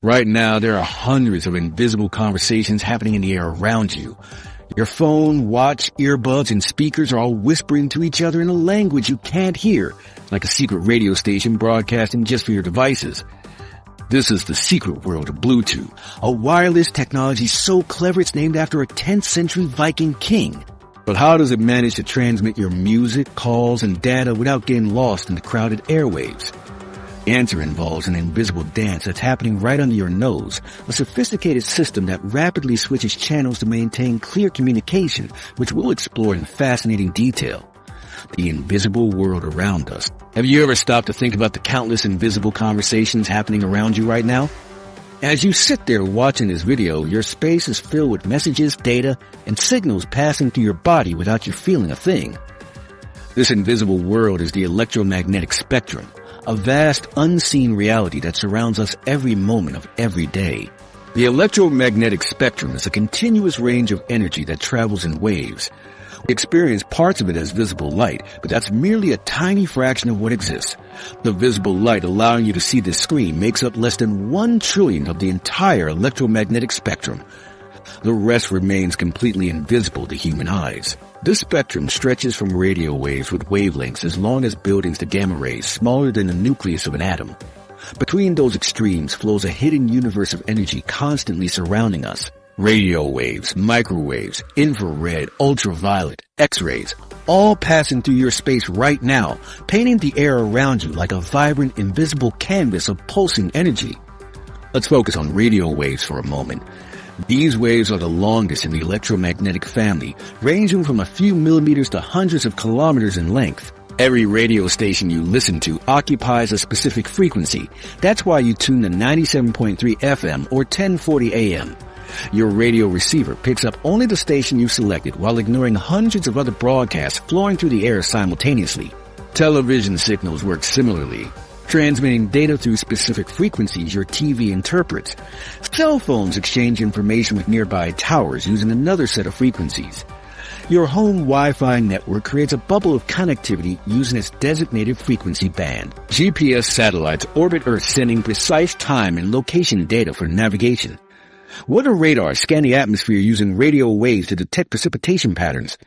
Right now, there are hundreds of invisible conversations happening in the air around you. Your phone, watch, earbuds, and speakers are all whispering to each other in a language you can't hear, like a secret radio station broadcasting just for your devices. This is the secret world of Bluetooth, a wireless technology so clever it's named after a 10th century Viking king. But how does it manage to transmit your music, calls, and data without getting lost in the crowded airwaves? The answer involves an invisible dance that's happening right under your nose, a sophisticated system that rapidly switches channels to maintain clear communication, which we'll explore in fascinating detail. The invisible world around us. Have you ever stopped to think about the countless invisible conversations happening around you right now? As you sit there watching this video, your space is filled with messages, data, and signals passing through your body without you feeling a thing. This invisible world is the electromagnetic spectrum, a vast, unseen reality that surrounds us every moment of every day. The electromagnetic spectrum is a continuous range of energy that travels in waves. We experience parts of it as visible light, but that's merely a tiny fraction of what exists. The visible light allowing you to see this screen makes up less than 1/1,000,000,000 of the entire electromagnetic spectrum. The rest remains completely invisible to human eyes. This spectrum stretches from radio waves with wavelengths as long as buildings to gamma rays smaller than the nucleus of an atom. Between those extremes flows a hidden universe of energy constantly surrounding us. Radio waves, microwaves, infrared, ultraviolet, X-rays, all passing through your space right now, painting the air around you like a vibrant, invisible canvas of pulsing energy. Let's focus on radio waves for a moment. These waves are the longest in the electromagnetic family, ranging from a few millimeters to hundreds of kilometers in length. Every radio station you listen to occupies a specific frequency. That's why you tune to 97.3 FM or 1040 AM. Your radio receiver picks up only the station you selected while ignoring hundreds of other broadcasts flowing through the air simultaneously. Television signals work similarly, transmitting data through specific frequencies your TV interprets. Cell phones exchange information with nearby towers using another set of frequencies. Your home Wi-Fi network creates a bubble of connectivity using its designated frequency band. GPS satellites orbit Earth sending precise time and location data for navigation. Weather radars scan the atmosphere using radio waves to detect precipitation patterns.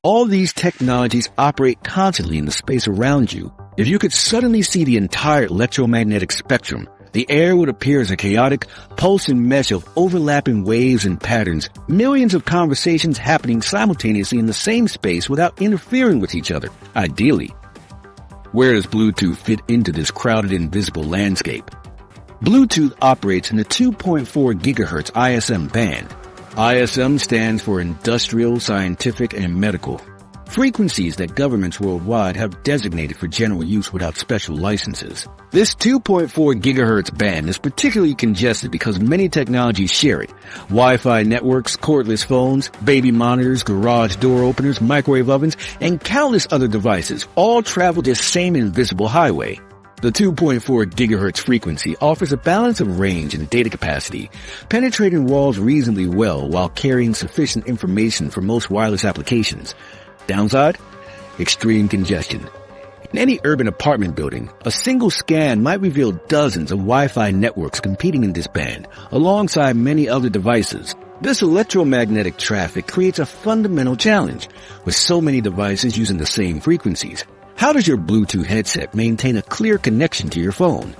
All these technologies operate constantly in the space around you. If you could suddenly see the entire electromagnetic spectrum, the air would appear as a chaotic, pulsing mesh of overlapping waves and patterns, millions of conversations happening simultaneously in the same space without interfering with each other, ideally. Where does Bluetooth fit into this crowded, invisible landscape? Bluetooth operates in the 2.4 GHz ISM band. ISM stands for Industrial, Scientific, and Medical. Frequencies that governments worldwide have designated for general use without special licenses. This 2.4 GHz band is particularly congested because many technologies share it. Wi-Fi networks, cordless phones, baby monitors, garage door openers, microwave ovens, and countless other devices all travel this same invisible highway. The 2.4 GHz frequency offers a balance of range and data capacity, penetrating walls reasonably well while carrying sufficient information for most wireless applications. Downside? Extreme congestion. In any urban apartment building, a single scan might reveal dozens of Wi-Fi networks competing in this band, alongside many other devices. This electromagnetic traffic creates a fundamental challenge, with so many devices using the same frequencies. How does your Bluetooth headset maintain a clear connection to your phone?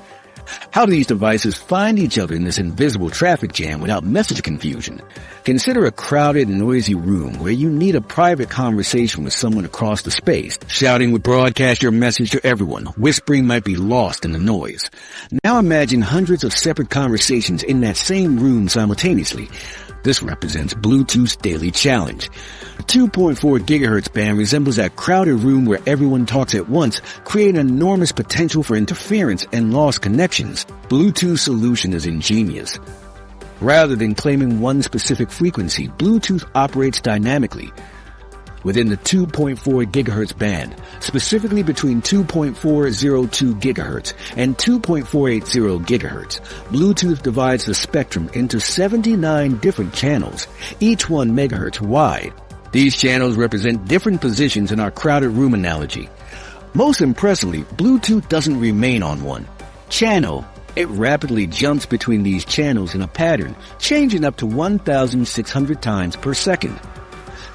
How do these devices find each other in this invisible traffic jam without message confusion? Consider a crowded, noisy room where you need a private conversation with someone across the space. Shouting would broadcast your message to everyone. Whispering might be lost in the noise. Now imagine hundreds of separate conversations in that same room simultaneously. This represents Bluetooth's daily challenge. The 2.4 GHz band resembles that crowded room where everyone talks at once, creating enormous potential for interference and lost connections. Bluetooth's solution is ingenious. Rather than claiming one specific frequency, Bluetooth operates dynamically within the 2.4 GHz band, specifically between 2.402 GHz and 2.480 GHz. Bluetooth divides the spectrum into 79 different channels, each 1 MHz wide. These channels represent different positions in our crowded room analogy. Most impressively, Bluetooth doesn't remain on one channel. It rapidly jumps between these channels in a pattern, changing up to 1,600 times per second.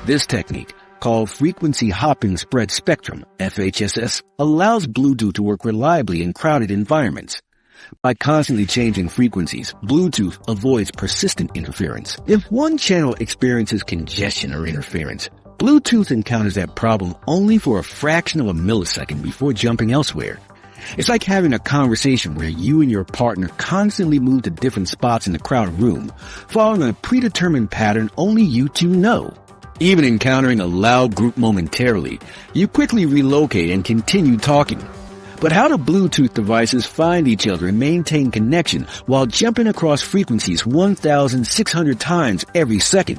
This technique, called frequency hopping spread spectrum, FHSS, allows Bluetooth to work reliably in crowded environments. By constantly changing frequencies, Bluetooth avoids persistent interference. If one channel experiences congestion or interference, Bluetooth encounters that problem only for a fraction of a millisecond before jumping elsewhere. It's like having a conversation where you and your partner constantly move to different spots in the crowded room, following a predetermined pattern only you two know. Even encountering a loud group momentarily, you quickly relocate and continue talking. But how do Bluetooth devices find each other and maintain connection while jumping across frequencies 1,600 times every second?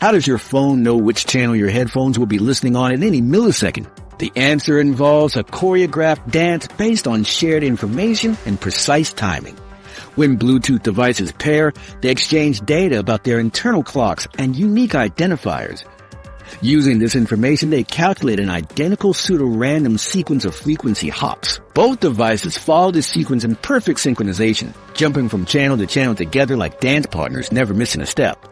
How does your phone know which channel your headphones will be listening on at any millisecond? The answer involves a choreographed dance based on shared information and precise timing. When Bluetooth devices pair, they exchange data about their internal clocks and unique identifiers. Using this information, they calculate an identical pseudo-random sequence of frequency hops. Both devices follow this sequence in perfect synchronization, jumping from channel to channel together like dance partners, never missing a step.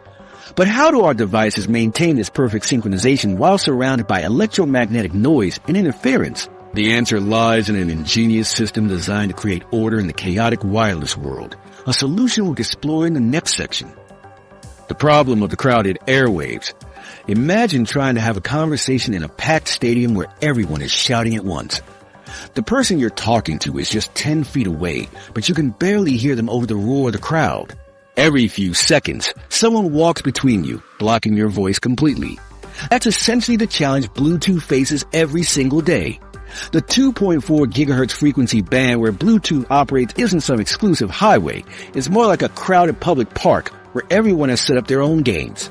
But how do our devices maintain this perfect synchronization while surrounded by electromagnetic noise and interference? The answer lies in an ingenious system designed to create order in the chaotic wireless world. A solution we'll explore in the next section. The problem of the crowded airwaves. Imagine trying to have a conversation in a packed stadium where everyone is shouting at once. The person you're talking to is just 10 feet away, but you can barely hear them over the roar of the crowd. Every few seconds, someone walks between you, blocking your voice completely. That's essentially the challenge Bluetooth faces every single day. The 2.4 gigahertz frequency band where Bluetooth operates isn't some exclusive highway. It's more like a crowded public park where everyone has set up their own games.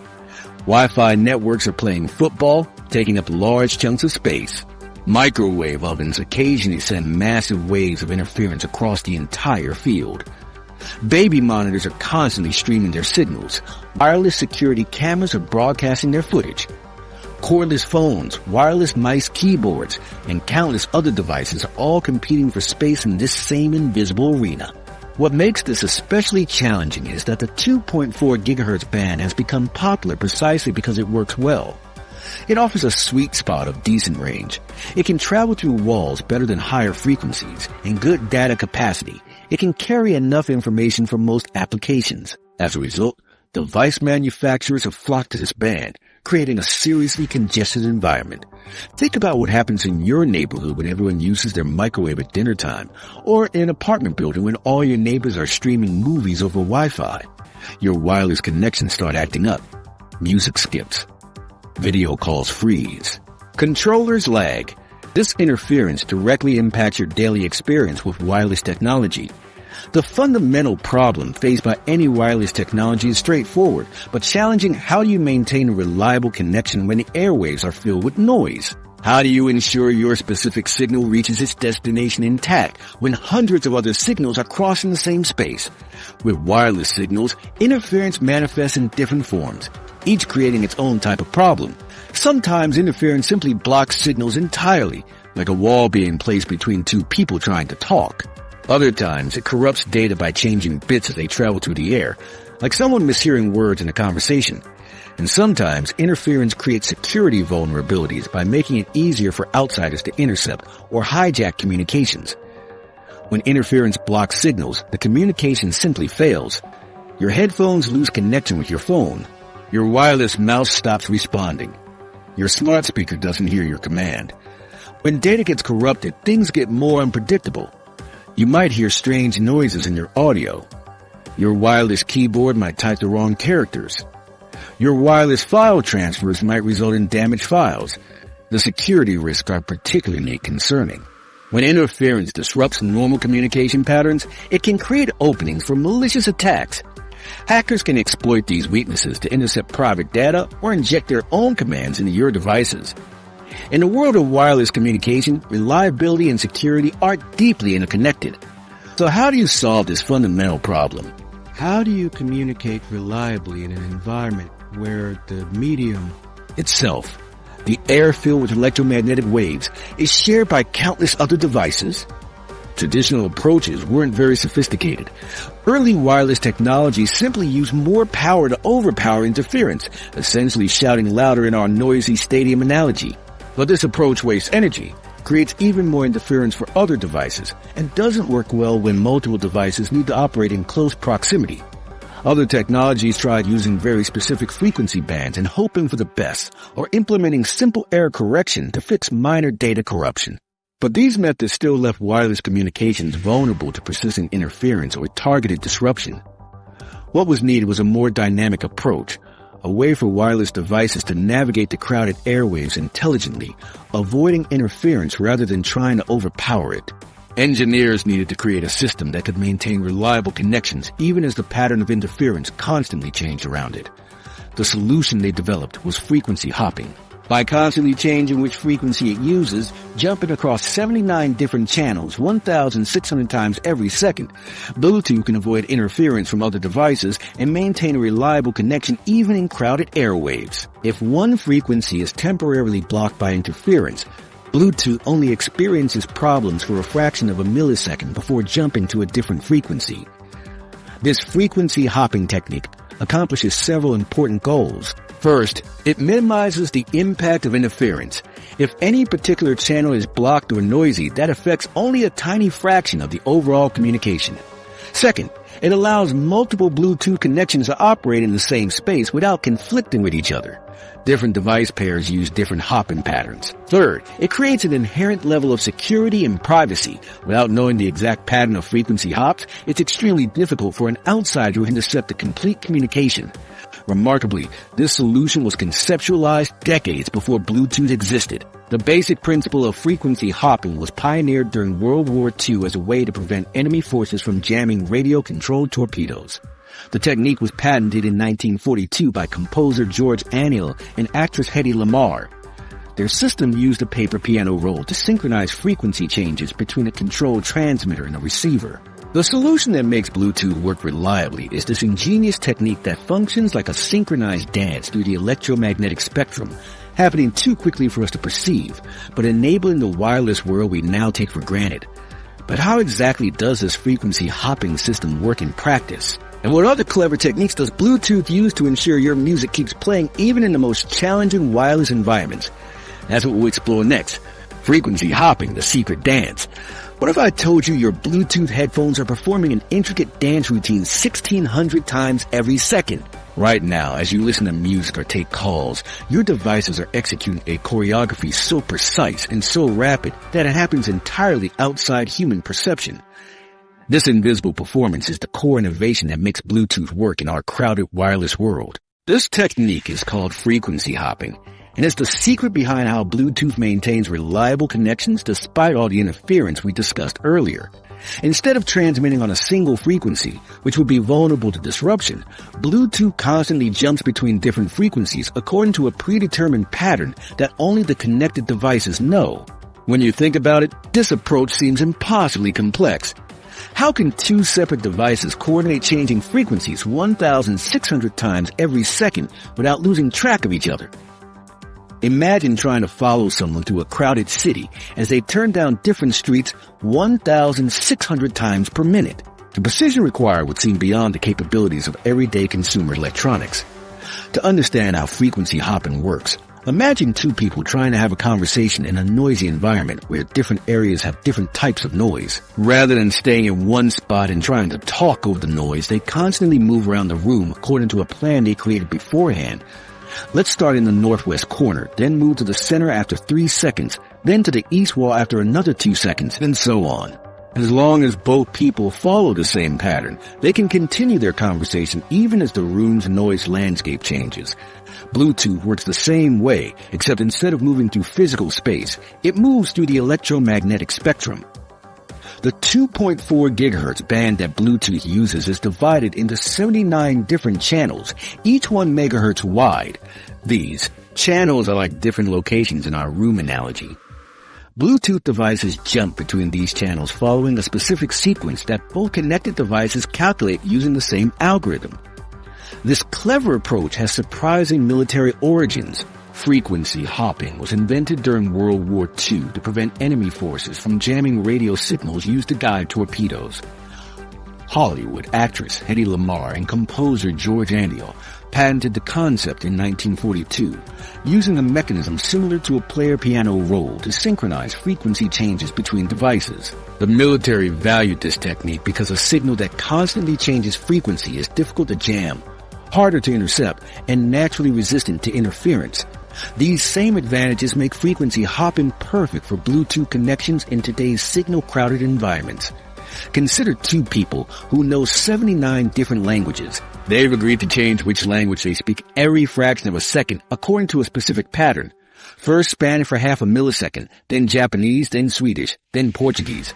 Wi-Fi networks are playing football, taking up large chunks of space. Microwave ovens occasionally send massive waves of interference across the entire field. Baby monitors are constantly streaming their signals. Wireless security cameras are broadcasting their footage. Cordless phones, wireless mice, keyboards, and countless other devices are all competing for space in this same invisible arena. What makes this especially challenging is that the 2.4 gigahertz band has become popular precisely because it works well. It offers a sweet spot of decent range. It can travel through walls better than higher frequencies and good data capacity. It can carry enough information for most applications. As a result, device manufacturers have flocked to this band, creating a seriously congested environment. Think about what happens in your neighborhood when everyone uses their microwave at dinner time, or in an apartment building when all your neighbors are streaming movies over Wi-Fi. Your wireless connections start acting up. Music skips. Video calls freeze. Controllers lag. This interference directly impacts your daily experience with wireless technology. The fundamental problem faced by any wireless technology is straightforward, but challenging. How do you maintain a reliable connection when the airwaves are filled with noise? How do you ensure your specific signal reaches its destination intact when hundreds of other signals are crossing the same space? With wireless signals, interference manifests in different forms, each creating its own type of problem. Sometimes interference simply blocks signals entirely, like a wall being placed between two people trying to talk. Other times, it corrupts data by changing bits as they travel through the air, like someone mishearing words in a conversation. And sometimes, interference creates security vulnerabilities by making it easier for outsiders to intercept or hijack communications. When interference blocks signals, the communication simply fails. Your headphones lose connection with your phone. Your wireless mouse stops responding. Your smart speaker doesn't hear your command. When data gets corrupted, things get more unpredictable. You might hear strange noises in your audio. Your wireless keyboard might type the wrong characters. Your wireless file transfers might result in damaged files. The security risks are particularly concerning. When interference disrupts normal communication patterns, it can create openings for malicious attacks. Hackers can exploit these weaknesses to intercept private data or inject their own commands into your devices. In the world of wireless communication, reliability and security are deeply interconnected. So how do you solve this fundamental problem? How do you communicate reliably in an environment where the medium itself, the air filled with electromagnetic waves, is shared by countless other devices? Traditional approaches weren't very sophisticated. Early wireless technology simply used more power to overpower interference, essentially shouting louder in our noisy stadium analogy. But this approach wastes energy, creates even more interference for other devices, and doesn't work well when multiple devices need to operate in close proximity. Other technologies tried using very specific frequency bands and hoping for the best, or implementing simple error correction to fix minor data corruption. But these methods still left wireless communications vulnerable to persistent interference or targeted disruption. What was needed was a more dynamic approach, a way for wireless devices to navigate the crowded airwaves intelligently, avoiding interference rather than trying to overpower it. Engineers needed to create a system that could maintain reliable connections even as the pattern of interference constantly changed around it. The solution they developed was frequency hopping. By constantly changing which frequency it uses, jumping across 79 different channels 1,600 times every second, Bluetooth can avoid interference from other devices and maintain a reliable connection even in crowded airwaves. If one frequency is temporarily blocked by interference, Bluetooth only experiences problems for a fraction of a millisecond before jumping to a different frequency. This frequency hopping technique accomplishes several important goals. First, it minimizes the impact of interference. If any particular channel is blocked or noisy, that affects only a tiny fraction of the overall communication. Second, it allows multiple Bluetooth connections to operate in the same space without conflicting with each other. Different device pairs use different hopping patterns. Third, it creates an inherent level of security and privacy. Without knowing the exact pattern of frequency hops, it's extremely difficult for an outsider to intercept the complete communication. Remarkably, this solution was conceptualized decades before Bluetooth existed. The basic principle of frequency hopping was pioneered during World War II as a way to prevent enemy forces from jamming radio-controlled torpedoes. The technique was patented in 1942 by composer George Anil and actress Hedy Lamarr. Their system used a paper piano roll to synchronize frequency changes between a controlled transmitter and a receiver. The solution that makes Bluetooth work reliably is this ingenious technique that functions like a synchronized dance through the electromagnetic spectrum, happening too quickly for us to perceive, but enabling the wireless world we now take for granted. But how exactly does this frequency hopping system work in practice? And what other clever techniques does Bluetooth use to ensure your music keeps playing even in the most challenging wireless environments? That's what we'll explore next. Frequency hopping, the secret dance. What if I told you your Bluetooth headphones are performing an intricate dance routine 1,600 times every second? Right now, as you listen to music or take calls, your devices are executing a choreography so precise and so rapid that it happens entirely outside human perception. This invisible performance is the core innovation that makes Bluetooth work in our crowded wireless world. This technique is called frequency hopping, and it's the secret behind how Bluetooth maintains reliable connections despite all the interference we discussed earlier. Instead of transmitting on a single frequency, which would be vulnerable to disruption, Bluetooth constantly jumps between different frequencies according to a predetermined pattern that only the connected devices know. When you think about it, this approach seems impossibly complex. How can two separate devices coordinate changing frequencies 1,600 times every second without losing track of each other? Imagine trying to follow someone through a crowded city as they turn down different streets 1,600 times per minute. The precision required would seem beyond the capabilities of everyday consumer electronics. To understand how frequency hopping works, imagine two people trying to have a conversation in a noisy environment where different areas have different types of noise. Rather than staying in one spot and trying to talk over the noise, they constantly move around the room according to a plan they created beforehand. Let's start in the northwest corner, then move to the center after 3 seconds, then to the east wall after another 2 seconds, and so on. As long as both people follow the same pattern, they can continue their conversation even as the room's noise landscape changes. Bluetooth works the same way, except instead of moving through physical space, it moves through the electromagnetic spectrum. The 2.4 gigahertz band that Bluetooth uses is divided into 79 different channels, each 1 megahertz wide. These channels are like different locations in our room analogy. Bluetooth devices jump between these channels following a specific sequence that both connected devices calculate using the same algorithm. This clever approach has surprising military origins. Frequency hopping was invented during World War II to prevent enemy forces from jamming radio signals used to guide torpedoes. Hollywood actress Hedy Lamarr and composer George Antheil patented the concept in 1942, using a mechanism similar to a player piano roll to synchronize frequency changes between devices. The military valued this technique because a signal that constantly changes frequency is difficult to jam, harder to intercept, and naturally resistant to interference. These same advantages make frequency hopping perfect for Bluetooth connections in today's signal-crowded environments. Consider two people who know 79 different languages. They've agreed to change which language they speak every fraction of a second according to a specific pattern. First Spanish for half a millisecond, then Japanese, then Swedish, then Portuguese.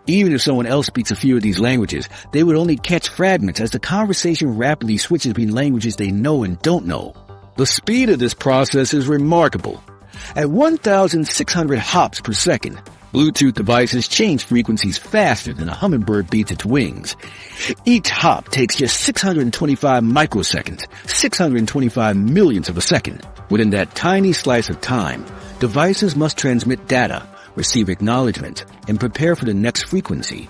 Even if someone else speaks a few of these languages, they would only catch fragments as the conversation rapidly switches between languages they know and don't know. The speed of this process is remarkable. At 1,600 hops per second, Bluetooth devices change frequencies faster than a hummingbird beats its wings. Each hop takes just 625 microseconds, 625 millionths of a second. Within that tiny slice of time, devices must transmit data, receive acknowledgement, and prepare for the next frequency.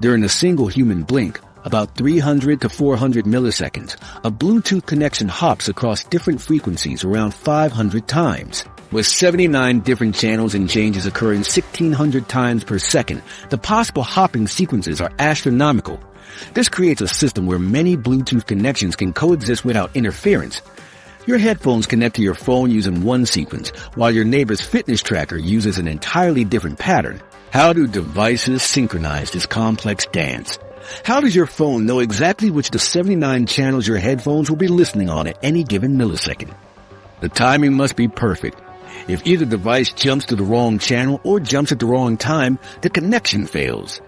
During a single human blink, about 300 to 400 milliseconds, a Bluetooth connection hops across different frequencies around 500 times. With 79 different channels and changes occurring 1,600 times per second, the possible hopping sequences are astronomical. This creates a system where many Bluetooth connections can coexist without interference. Your headphones connect to your phone using one sequence, while your neighbor's fitness tracker uses an entirely different pattern. How do devices synchronize this complex dance? How does your phone know exactly which of the 79 channels your headphones will be listening on at any given millisecond? The timing must be perfect. If either device jumps to the wrong channel or jumps at the wrong time, the connection fails.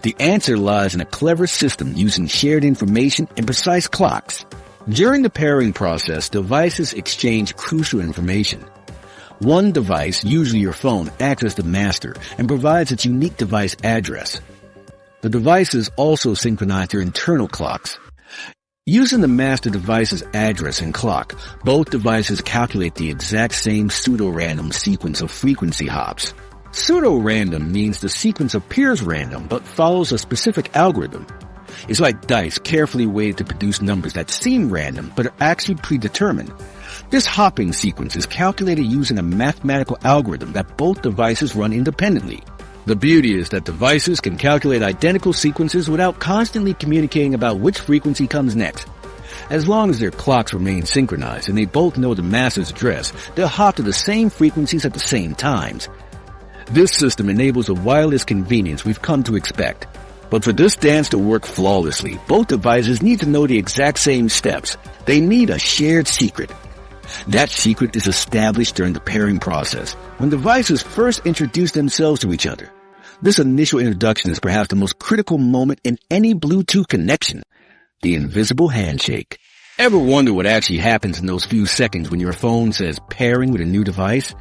The answer lies in a clever system using shared information and precise clocks. During the pairing process, devices exchange crucial information. One device, usually your phone, acts as the master and provides its unique device address. The devices also synchronize their internal clocks. Using the master device's address and clock, both devices calculate the exact same pseudo-random sequence of frequency hops. Pseudo-random means the sequence appears random but follows a specific algorithm. It's like dice carefully weighted to produce numbers that seem random but are actually predetermined. This hopping sequence is calculated using a mathematical algorithm that both devices run independently. The beauty is that devices can calculate identical sequences without constantly communicating about which frequency comes next. As long as their clocks remain synchronized and they both know the master's address, they'll hop to the same frequencies at the same times. This system enables the wireless convenience we've come to expect. But for this dance to work flawlessly, both devices need to know the exact same steps. They need a shared secret. That secret is established during the pairing process, when devices first introduce themselves to each other. This initial introduction is perhaps the most critical moment in any Bluetooth connection, the invisible handshake. Ever wonder what actually happens in those few seconds when your phone says pairing with a new device?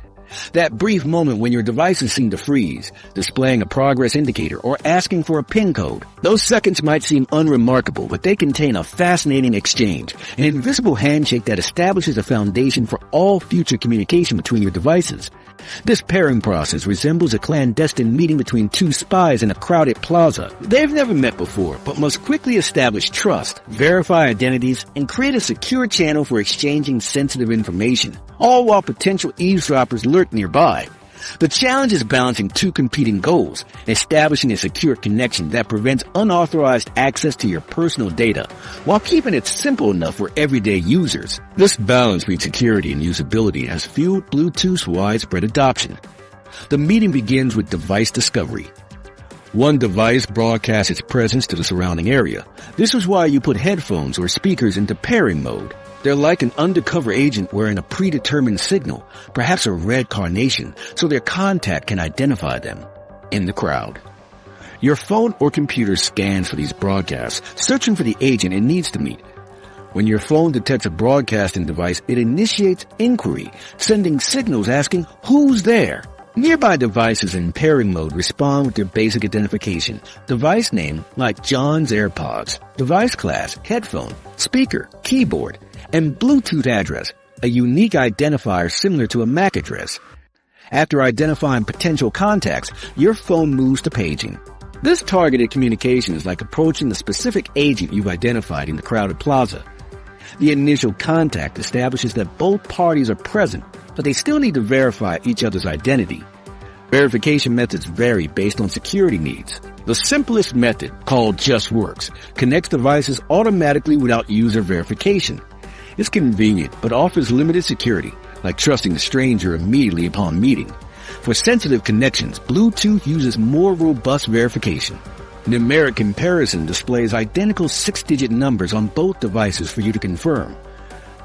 That brief moment when your devices seem to freeze, displaying a progress indicator or asking for a PIN code. Those seconds might seem unremarkable, but they contain a fascinating exchange, an invisible handshake that establishes a foundation for all future communication between your devices. This pairing process resembles a clandestine meeting between two spies in a crowded plaza. They've never met before, but must quickly establish trust, verify identities, and create a secure channel for exchanging sensitive information, all while potential eavesdroppers lurk nearby. The challenge is balancing two competing goals, establishing a secure connection that prevents unauthorized access to your personal data, while keeping it simple enough for everyday users. This balance between security and usability has fueled Bluetooth's widespread adoption. The meeting begins with device discovery. One device broadcasts its presence to the surrounding area. This is why you put headphones or speakers into pairing mode. They're like an undercover agent wearing a predetermined signal, perhaps a red carnation, so their contact can identify them in the crowd. Your phone or computer scans for these broadcasts, searching for the agent it needs to meet. When your phone detects a broadcasting device, it initiates inquiry, sending signals asking who's there. Nearby devices in pairing mode respond with their basic identification, device name like John's AirPods, device class, headphone, speaker, keyboard, and Bluetooth address. a unique identifier similar to a MAC address. After identifying potential contacts, your phone moves to paging. This targeted communication is like approaching the specific agent you've identified in the crowded plaza. The initial contact establishes that both parties are present, but they still need to verify each other's identity. Verification methods vary based on security needs. The simplest method, called Just Works, connects devices automatically without user verification. It's convenient, but offers limited security, like trusting a stranger immediately upon meeting. For sensitive connections, Bluetooth uses more robust verification. Numeric comparison displays identical 6-digit numbers on both devices for you to confirm.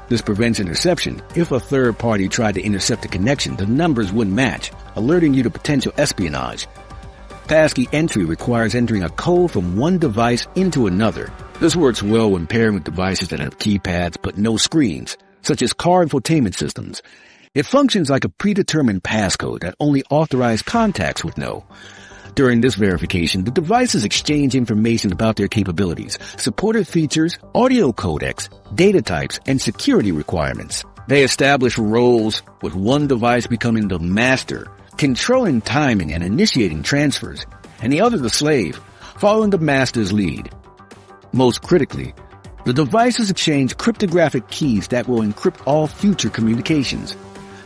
This prevents interception. If a third party tried to intercept a connection, the numbers wouldn't match, alerting you to potential espionage. Passkey entry requires entering a code from one device into another. This works well when pairing with devices that have keypads but no screens, such as car infotainment systems. It functions like a predetermined passcode that only authorized contacts would know. During this verification, the devices exchange information about their capabilities, supported features, audio codecs, data types, and security requirements. They establish roles, with one device becoming the master, controlling timing and initiating transfers, and the other the slave, following the master's lead. Most critically, the devices exchange cryptographic keys that will encrypt all future communications.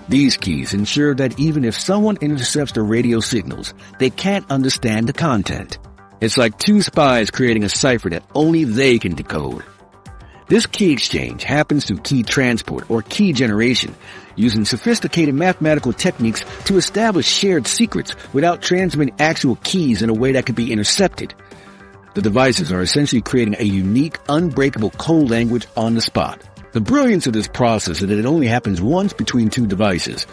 These keys ensure that even if someone intercepts the radio signals, they can't understand the content. It's like two spies creating a cipher that only they can decode. This key exchange happens through key transport or key generation, using sophisticated mathematical techniques to establish shared secrets without transmitting actual keys in a way that could be intercepted. The devices are essentially creating a unique, unbreakable code language on the spot. The brilliance of this process is that it only happens once between two devices.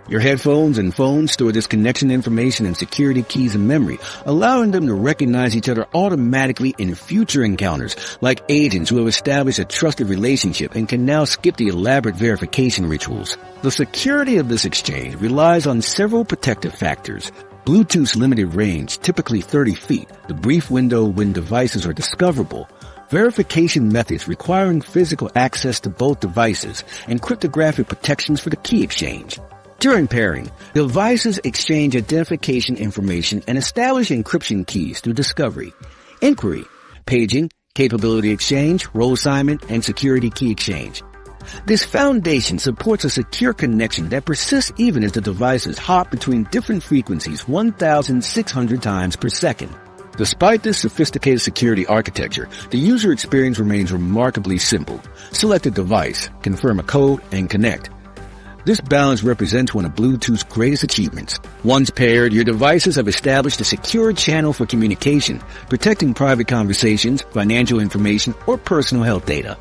Your headphones and phones store this connection information and security keys in memory, allowing them to recognize each other automatically in future encounters, like agents who have established a trusted relationship and can now skip the elaborate verification rituals. The security of this exchange relies on several protective factors. Bluetooth's limited range, typically 30 feet, the brief window when devices are discoverable, verification methods requiring physical access to both devices, and cryptographic protections for the key exchange. During pairing, devices exchange identification information and establish encryption keys through discovery, inquiry, paging, capability exchange, role assignment, and security key exchange. This foundation supports a secure connection that persists even as the devices hop between different frequencies 1,600 times per second. Despite this sophisticated security architecture, the user experience remains remarkably simple. Select a device, confirm a code, and connect. This balance represents one of Bluetooth's greatest achievements. Once paired, your devices have established a secure channel for communication, protecting private conversations, financial information, or personal health data.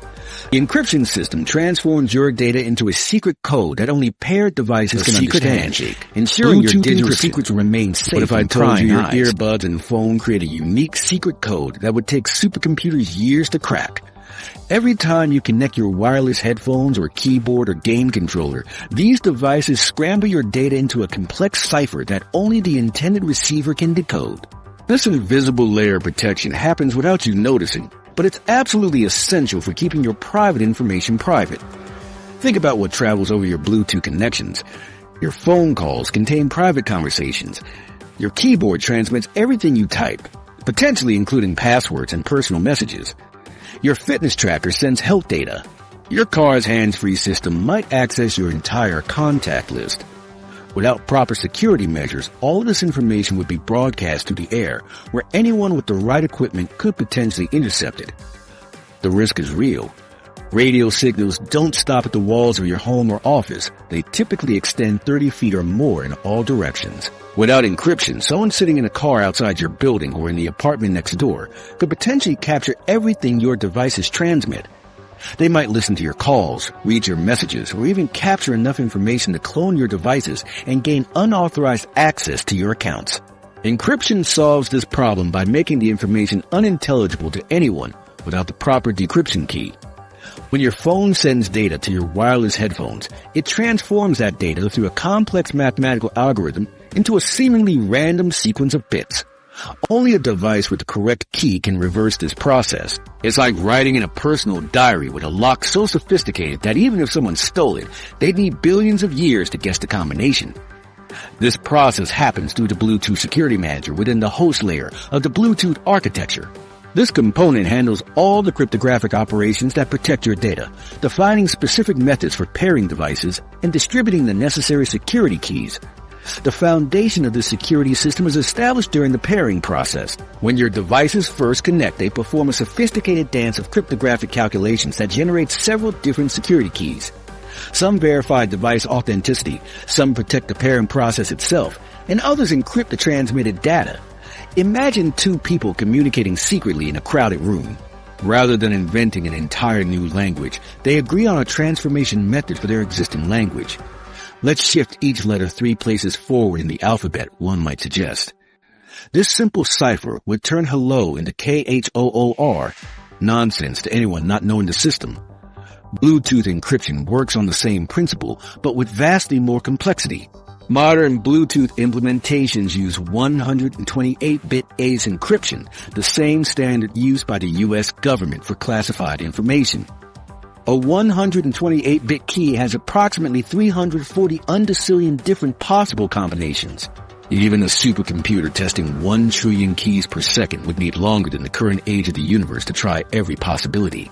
The encryption system transforms your data into a secret code that only paired devices can understand, Handshake, ensuring your digital secrets remain safe. What if I told you your earbuds and phone create a unique secret code that would take supercomputers years to crack? Every time you connect your wireless headphones or keyboard or game controller, these devices scramble your data into a complex cipher that only the intended receiver can decode. This invisible layer of protection happens without you noticing, but it's absolutely essential for keeping your private information private. Think about what travels over your Bluetooth connections. Your phone calls contain private conversations. Your keyboard transmits everything you type, potentially including passwords and personal messages. Your fitness tracker sends health data. Your car's hands-free system might access your entire contact list. Without proper security measures, all of this information would be broadcast through the air, where anyone with the right equipment could potentially intercept it. The risk is real. Radio signals don't stop at the walls of your home or office. They typically extend 30 feet or more in all directions. Without encryption, someone sitting in a car outside your building or in the apartment next door could potentially capture everything your devices transmit. They might listen to your calls, read your messages, or even capture enough information to clone your devices and gain unauthorized access to your accounts. Encryption solves this problem by making the information unintelligible to anyone without the proper decryption key. When your phone sends data to your wireless headphones, it transforms that data through a complex mathematical algorithm into a seemingly random sequence of bits. Only a device with the correct key can reverse this process. It's like writing in a personal diary with a lock so sophisticated that even if someone stole it, they'd need billions of years to guess the combination. This process happens through the Bluetooth security manager within the host layer of the Bluetooth architecture. This component handles all the cryptographic operations that protect your data, defining specific methods for pairing devices and distributing the necessary security keys. The foundation of this security system is established during the pairing process. When your devices first connect, they perform a sophisticated dance of cryptographic calculations that generate several different security keys. Some verify device authenticity, some protect the pairing process itself, and others encrypt the transmitted data. Imagine two people communicating secretly in a crowded room. Rather than inventing an entire new language, they agree on a transformation method for their existing language. Let's shift each letter 3 places forward in the alphabet, one might suggest. This simple cipher would turn hello into KHOOR, nonsense to anyone not knowing the system. Bluetooth encryption works on the same principle, but with vastly more complexity. Modern Bluetooth implementations use 128-bit ACE encryption, the same standard used by the U.S. government for classified information. A 128-bit key has approximately 340 undecillion different possible combinations. Even a supercomputer testing 1 trillion keys per second would need longer than the current age of the universe to try every possibility.